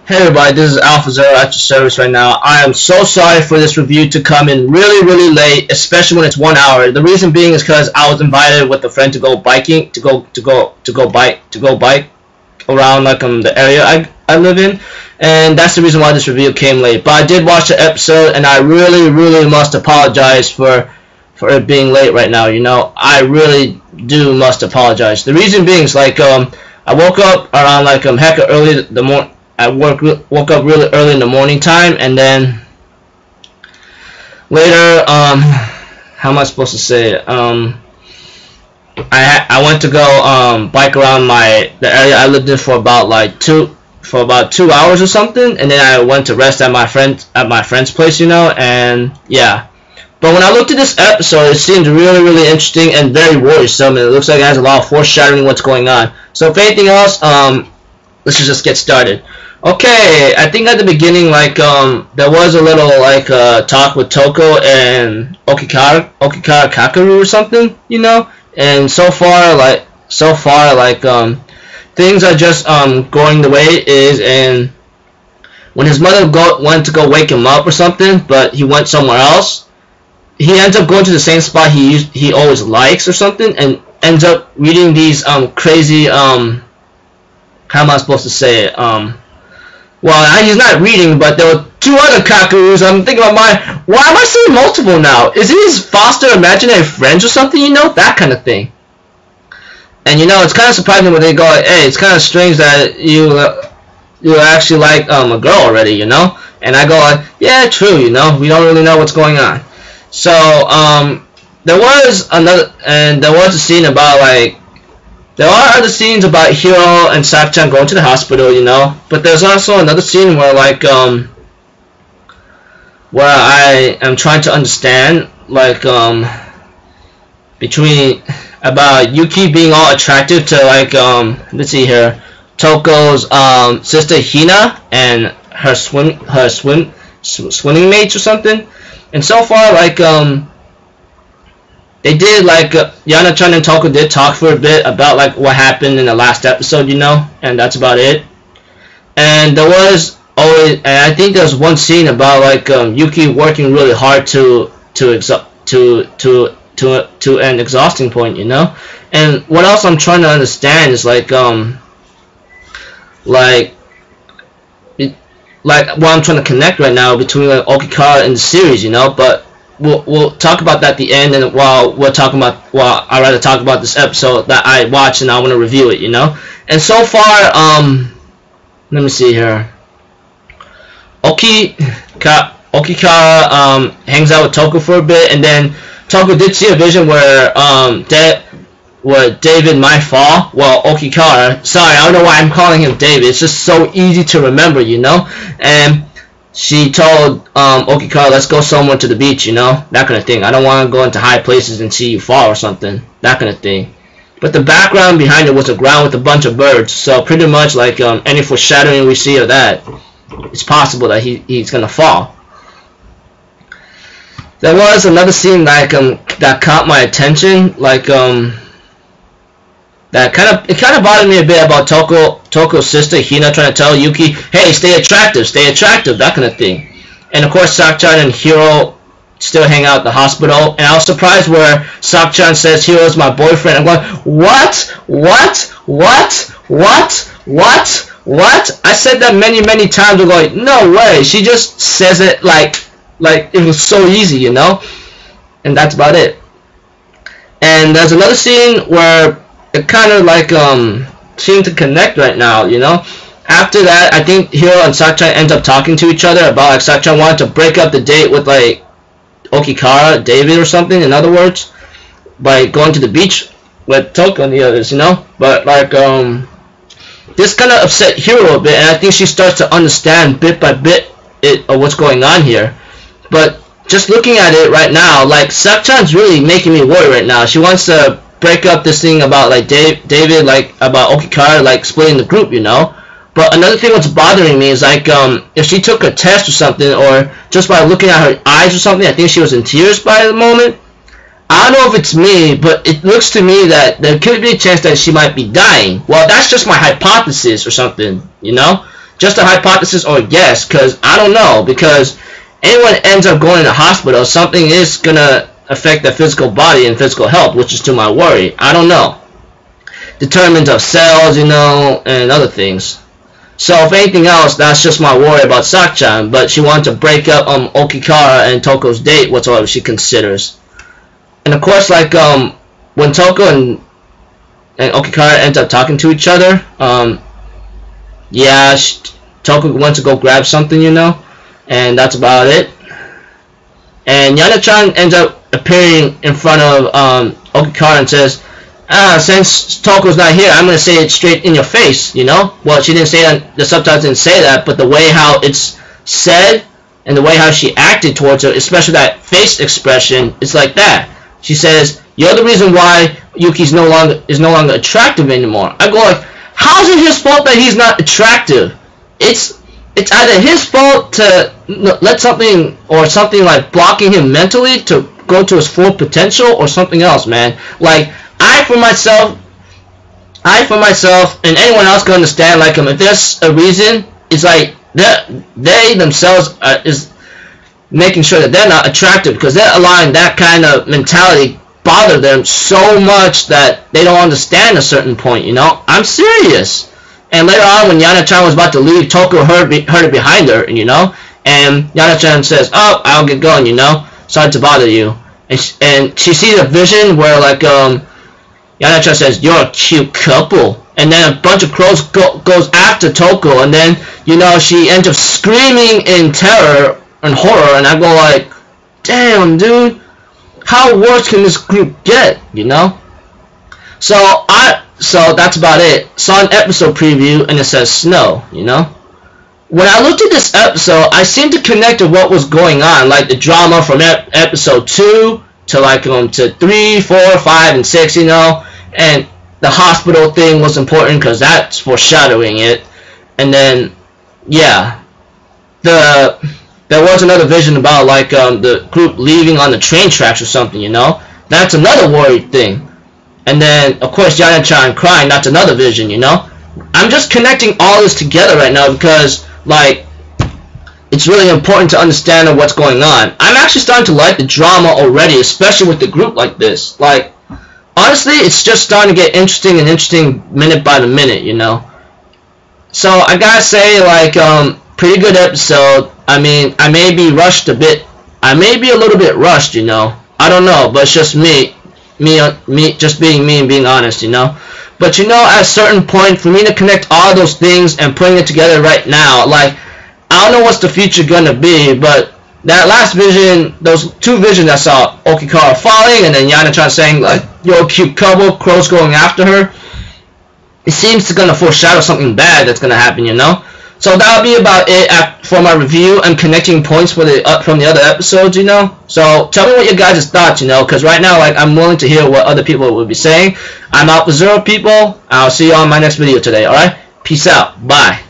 Hey everybody, this is Alpha Zero at your service right now. I am so sorry for this review to come in really late, especially when it's 1 hour. The reason being is because I was invited with a friend to go biking, to go bike around the area I live in, and that's the reason why this review came late. But I did watch the episode, and I really must apologize for it being late right now. You know, I really must apologize. The reason being is I woke up around hecka early the morning. I woke up really early in the morning time, and then later, how am I supposed to say it? I went to go bike around the area I lived in for about 2 hours or something, and then I went to rest at my friend's place, you know, and yeah. But when I looked at this episode, it seemed really interesting and very worrisome, and it looks like it has a lot of foreshadowing what's going on. So if anything else, let's just get started. Okay, I think at the beginning, there was a little, talk with Toko and Okikara Kakeru or something, you know? And so far, things are just, going the way it is, and when his mother went to go wake him up or something, but he went somewhere else, he ends up going to the same spot he always likes or something, and ends up reading these, crazy, how am I supposed to say it, well, he's not reading, but there were 2 other Kakerus. I'm thinking about why am I seeing multiple now? Is he his foster imaginary friends or something, you know? That kind of thing. And, you know, it's kind of surprising when they go, hey, it's kind of strange that you actually like a girl already, you know? And I go, yeah, true, you know? We don't really know what's going on. So, there was a scene about, there are other scenes about Hiro and Sak-chan going to the hospital, you know, but there's also another scene where where I am trying to understand, about Yuki being all attractive to, let's see here, Toko's sister Hina and her swimming mates or something, and so far, they did, Yana-chan and Toko did talk for a bit about, what happened in the last episode, you know, and that's about it. And there was always, and I think there was one scene about, Yuki working really hard to an exhausting point, you know. And what else I'm trying to understand is, what I'm trying to connect right now between, Okikara and the series, you know, but we'll talk about that at the end, and while I'd rather talk about this episode that I watched and I want to review it, you know. And so far, let me see here. Okikara hangs out with Toko for a bit, and then Toko did see a vision where David might fall. Well, Okikara, sorry, I don't know why I'm calling him David. It's just so easy to remember, you know. And she told Okikara, let's go somewhere to the beach, you know, that kind of thing. I don't want to go into high places and see you fall or something, that kind of thing. But the background behind it was a ground with a bunch of birds, so pretty much any foreshadowing we see of that, it's possible that he's gonna fall. There was another scene that caught my attention, that kind of bothered me a bit about Toko's sister Hina trying to tell Yuki, hey, stay attractive, that kind of thing. And of course, Sak-chan and Hiro still hang out at the hospital, and I was surprised where Sak-chan says Hiro's my boyfriend. I'm going, what? I said that many times. I'm going, no way. She just says it like it was so easy, you know. And that's about it. And there's another scene where it kind of seem to connect right now, you know. After that, I think Hiro and Sak-chan end up talking to each other about Sak-chan wanted to break up the date with Okikara, David or something, in other words, by going to the beach with Toko and the others, you know. But this kind of upset Hiro a bit, and I think she starts to understand bit by bit of what's going on here. But just looking at it right now, Sak-chan's really making me worry right now. She wants to break up this thing about David, about Okikara, splitting the group, you know. But another thing what's bothering me is if she took a test or something, or just by looking at her eyes or something, I think she was in tears by the moment. I don't know if it's me, but it looks to me that there could be a chance that she might be dying. Well, that's just my hypothesis or something, you know. just a hypothesis or a guess, because I don't know, because anyone ends up going to the hospital, something is going to affect their physical body and physical health, which is to my worry. I don't know. Determinants of cells, you know, and other things. So if anything else, that's just my worry about Sakchan, but she wanted to break up Okikara and Toko's date whatsoever she considers. And of course, like when Toko and Okikara end up talking to each other, yeah, Toko went to go grab something, you know, and that's about it. And Yana-chan ends up appearing in front of Okikara and says, since Toko's not here, I'm going to say it straight in your face, you know? Well, she didn't say that, the subtitles didn't say that, but the way how it's said and the way how she acted towards her, especially that face expression, it's like that. She says, you're the reason why Yuki's no longer attractive anymore. I go like, how is it his fault that he's not attractive? It's either his fault to let something like blocking him mentally to go to his full potential, or something else, man. Like, I for myself, and anyone else can understand, like, if there's a reason, it's like they themselves is making sure that they're not attractive, because they're allowing that kind of mentality bother them so much that they don't understand a certain point, you know? I'm serious. And later on, when Yana-chan was about to leave, Toko heard it behind her, you know? And Yana-chan says, oh, I'll get going, you know? Sorry to bother you. And she sees a vision where, like, Yana-chan says, you're a cute couple. And then a bunch of crows goes after Toko, and then, you know, she ends up screaming in terror and horror, and I go like, damn, dude, how worse can this group get, you know? So that's about it. Saw an episode preview, and it says snow, you know? When I looked at this episode, I seemed to connect to what was going on, like the drama from episode 2 to like to 3, 4, 5, and 6, you know? And the hospital thing was important because that's foreshadowing it. And then, yeah, there was another vision about like the group leaving on the train tracks or something, you know? That's another worried thing. And then, of course, Yana-chan crying, that's another vision, you know? I'm just connecting all this together right now because, like, it's really important to understand what's going on. I'm actually starting to like the drama already, especially with the group like this. Like, honestly, it's just starting to get interesting minute by the minute, you know? So, I gotta say, like, pretty good episode. I mean, I may be rushed a bit. I may be a little bit rushed, you know? I don't know, but it's just me just being me and being honest, you know? But you know, at a certain point, for me to connect all those things and putting it together right now, like, I don't know what's the future gonna be, but that last vision, those two visions I saw, Okikara falling, and then Yana-chan saying, like, yo, cute couple, crows going after her, it seems to gonna foreshadow something bad that's gonna happen, you know? So that'll be about it for my review and connecting points for from the other episodes, you know? So tell me what your guys' thoughts, you know? Because right now, like, I'm willing to hear what other people will be saying. I'm out for 0, people. I'll see you on my next video today, alright? Peace out. Bye.